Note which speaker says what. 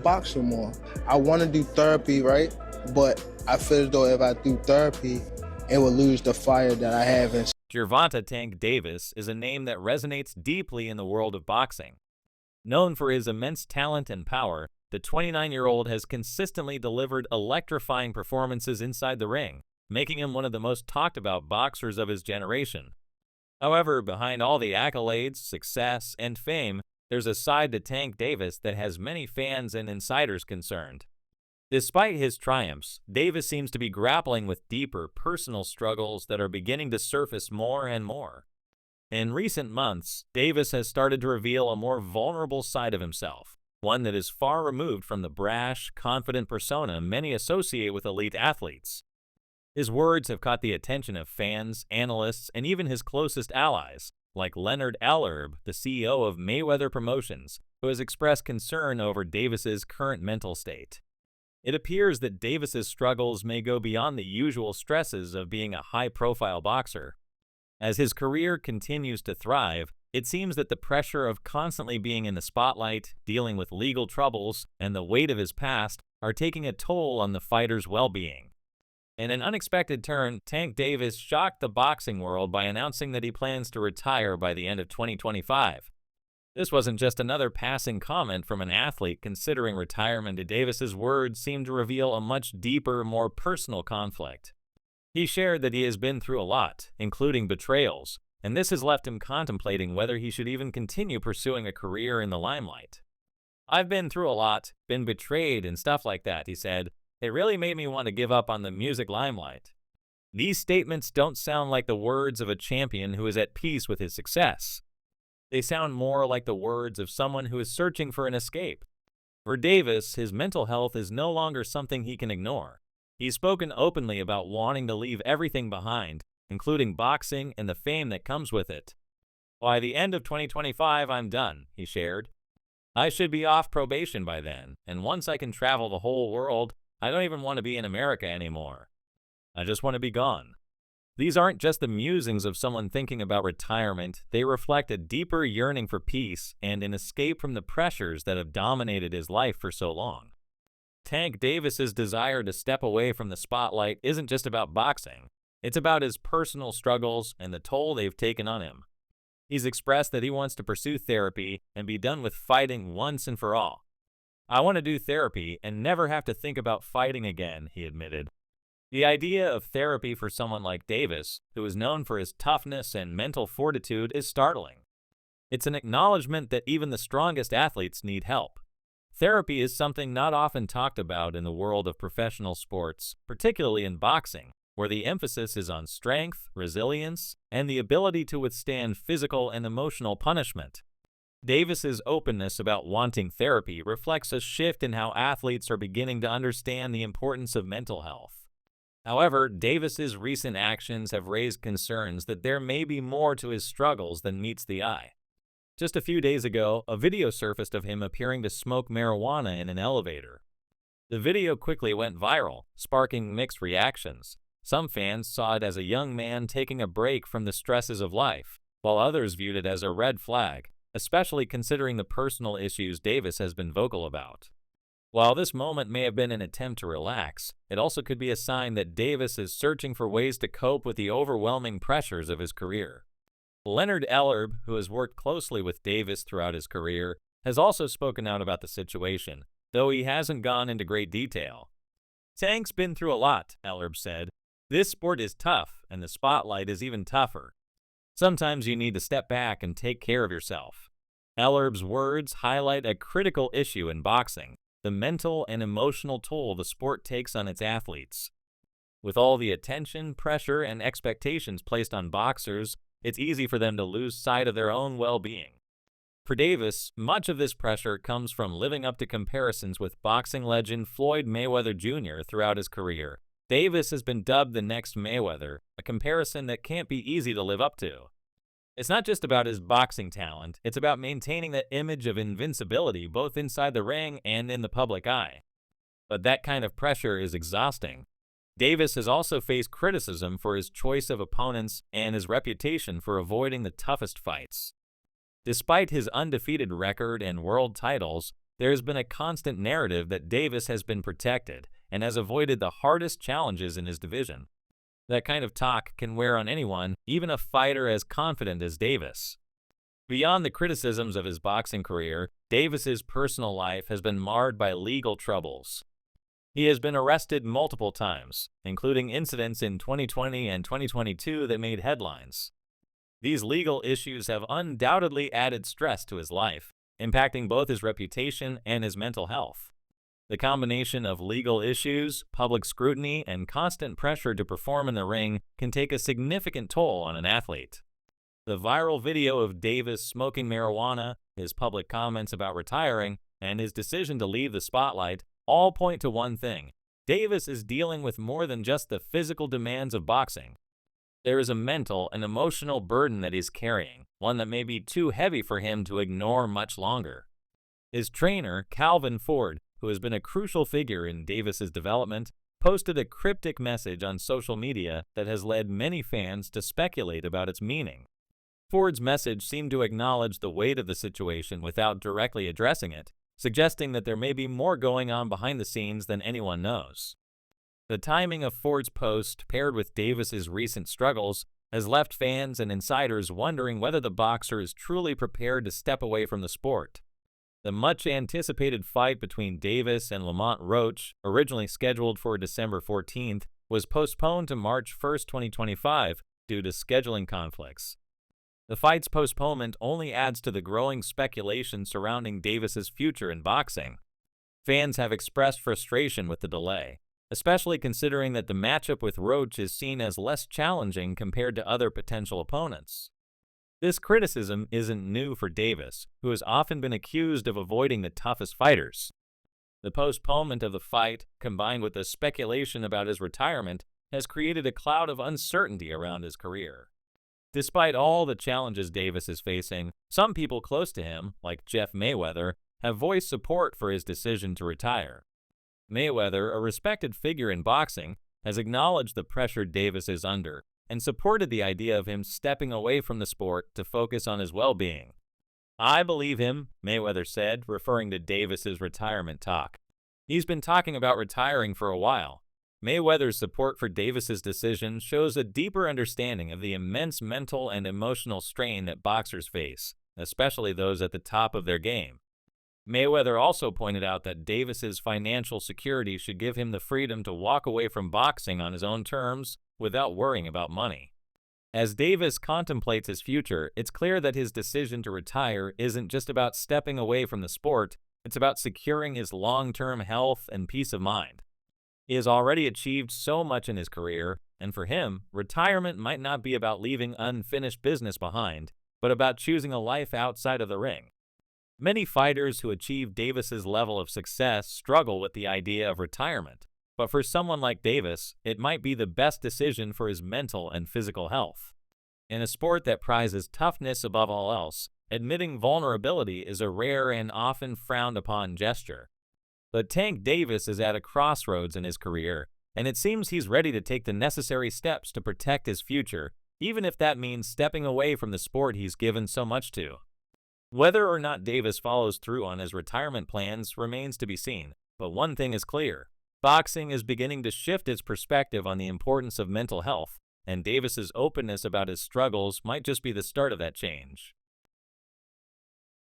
Speaker 1: boxing more. I want to do therapy, right? But I feel as though if I do therapy, it will lose the fire that I have inside.
Speaker 2: Gervonta Tank Davis is a name that resonates deeply in the world of boxing. Known for his immense talent and power, the 29-year-old has consistently delivered electrifying performances inside the ring, making him one of the most talked about boxers of his generation. However, behind all the accolades, success, and fame, there's a side to Tank Davis that has many fans and insiders concerned. Despite his triumphs, Davis seems to be grappling with deeper personal struggles that are beginning to surface more and more. In recent months, Davis has started to reveal a more vulnerable side of himself, one that is far removed from the brash, confident persona many associate with elite athletes. His words have caught the attention of fans, analysts, and even his closest allies, like Leonard Ellerb, the CEO of Mayweather Promotions, who has expressed concern over Davis's current mental state. It appears that Davis's struggles may go beyond the usual stresses of being a high-profile boxer. As his career continues to thrive, it seems that the pressure of constantly being in the spotlight, dealing with legal troubles, and the weight of his past are taking a toll on the fighter's well-being. In an unexpected turn, Tank Davis shocked the boxing world by announcing that he plans to retire by the end of 2025. This wasn't just another passing comment from an athlete considering retirement. Davis's words seemed to reveal a much deeper, more personal conflict. He shared that he has been through a lot, including betrayals, and this has left him contemplating whether he should even continue pursuing a career in the limelight. "I've been through a lot, been betrayed and stuff like that," he said. "It really made me want to give up on the music limelight." These statements don't sound like the words of a champion who is at peace with his success. They sound more like the words of someone who is searching for an escape. For Davis, his mental health is no longer something he can ignore. He's spoken openly about wanting to leave everything behind, including boxing and the fame that comes with it. "By the end of 2025, I'm done," he shared. "I should be off probation by then, and once I can travel the whole world, I don't even want to be in America anymore. I just want to be gone." These aren't just the musings of someone thinking about retirement, they reflect a deeper yearning for peace and an escape from the pressures that have dominated his life for so long. Tank Davis's desire to step away from the spotlight isn't just about boxing, it's about his personal struggles and the toll they've taken on him. He's expressed that he wants to pursue therapy and be done with fighting once and for all. "I want to do therapy and never have to think about fighting again," he admitted. The idea of therapy for someone like Davis, who is known for his toughness and mental fortitude, is startling. It's an acknowledgement that even the strongest athletes need help. Therapy is something not often talked about in the world of professional sports, particularly in boxing, where the emphasis is on strength, resilience, and the ability to withstand physical and emotional punishment. Davis's openness about wanting therapy reflects a shift in how athletes are beginning to understand the importance of mental health. However, Davis's recent actions have raised concerns that there may be more to his struggles than meets the eye. Just a few days ago, a video surfaced of him appearing to smoke marijuana in an elevator. The video quickly went viral, sparking mixed reactions. Some fans saw it as a young man taking a break from the stresses of life, while others viewed it as a red flag, especially considering the personal issues Davis has been vocal about. While this moment may have been an attempt to relax, it also could be a sign that Davis is searching for ways to cope with the overwhelming pressures of his career. Leonard Ellerb, who has worked closely with Davis throughout his career, has also spoken out about the situation, though he hasn't gone into great detail. "Tank's been through a lot," Ellerb said. "This sport is tough, and the spotlight is even tougher. Sometimes you need to step back and take care of yourself." Ellerb's words highlight a critical issue in boxing: the mental and emotional toll the sport takes on its athletes. With all the attention, pressure, and expectations placed on boxers, it's easy for them to lose sight of their own well-being. For Davis, much of this pressure comes from living up to comparisons with boxing legend Floyd Mayweather Jr. throughout his career. Davis has been dubbed the next Mayweather, a comparison that can't be easy to live up to. It's not just about his boxing talent, it's about maintaining that image of invincibility both inside the ring and in the public eye. But that kind of pressure is exhausting. Davis has also faced criticism for his choice of opponents and his reputation for avoiding the toughest fights. Despite his undefeated record and world titles, there has been a constant narrative that Davis has been protected and has avoided the hardest challenges in his division. That kind of talk can wear on anyone, even a fighter as confident as Davis. Beyond the criticisms of his boxing career, Davis's personal life has been marred by legal troubles. He has been arrested multiple times, including incidents in 2020 and 2022 that made headlines. These legal issues have undoubtedly added stress to his life, impacting both his reputation and his mental health. The combination of legal issues, public scrutiny, and constant pressure to perform in the ring can take a significant toll on an athlete. The viral video of Davis smoking marijuana, his public comments about retiring, and his decision to leave the spotlight all point to one thing: Davis is dealing with more than just the physical demands of boxing. There is a mental and emotional burden that he's carrying, one that may be too heavy for him to ignore much longer. His trainer, Calvin Ford, who has been a crucial figure in Davis's development, posted a cryptic message on social media that has led many fans to speculate about its meaning. Ford's message seemed to acknowledge the weight of the situation without directly addressing it, suggesting that there may be more going on behind the scenes than anyone knows. The timing of Ford's post, paired with Davis's recent struggles, has left fans and insiders wondering whether the boxer is truly prepared to step away from the sport. The much-anticipated fight between Davis and Lamont Roach, originally scheduled for December 14th, was postponed to March 1, 2025, due to scheduling conflicts. The fight's postponement only adds to the growing speculation surrounding Davis's future in boxing. Fans have expressed frustration with the delay, especially considering that the matchup with Roach is seen as less challenging compared to other potential opponents. This criticism isn't new for Davis, who has often been accused of avoiding the toughest fighters. The postponement of the fight, combined with the speculation about his retirement, has created a cloud of uncertainty around his career. Despite all the challenges Davis is facing, some people close to him, like Jeff Mayweather, have voiced support for his decision to retire. Mayweather, a respected figure in boxing, has acknowledged the pressure Davis is under and supported the idea of him stepping away from the sport to focus on his well-being. "I believe him," Mayweather said, referring to Davis's retirement talk. He's been talking about retiring for a while. Mayweather's support for Davis's decision shows a deeper understanding of the immense mental and emotional strain that boxers face, especially those at the top of their game. Mayweather also pointed out that Davis's financial security should give him the freedom to walk away from boxing on his own terms without worrying about money. As Davis contemplates his future, it's clear that his decision to retire isn't just about stepping away from the sport, it's about securing his long-term health and peace of mind. He has already achieved so much in his career, and for him, retirement might not be about leaving unfinished business behind, but about choosing a life outside of the ring. Many fighters who achieve Davis's level of success struggle with the idea of retirement, but for someone like Davis, it might be the best decision for his mental and physical health. In a sport that prizes toughness above all else, admitting vulnerability is a rare and often frowned upon gesture. But Tank Davis is at a crossroads in his career, and it seems he's ready to take the necessary steps to protect his future, even if that means stepping away from the sport he's given so much to. Whether or not Davis follows through on his retirement plans remains to be seen, but one thing is clear: boxing is beginning to shift its perspective on the importance of mental health, and Davis's openness about his struggles might just be the start of that change.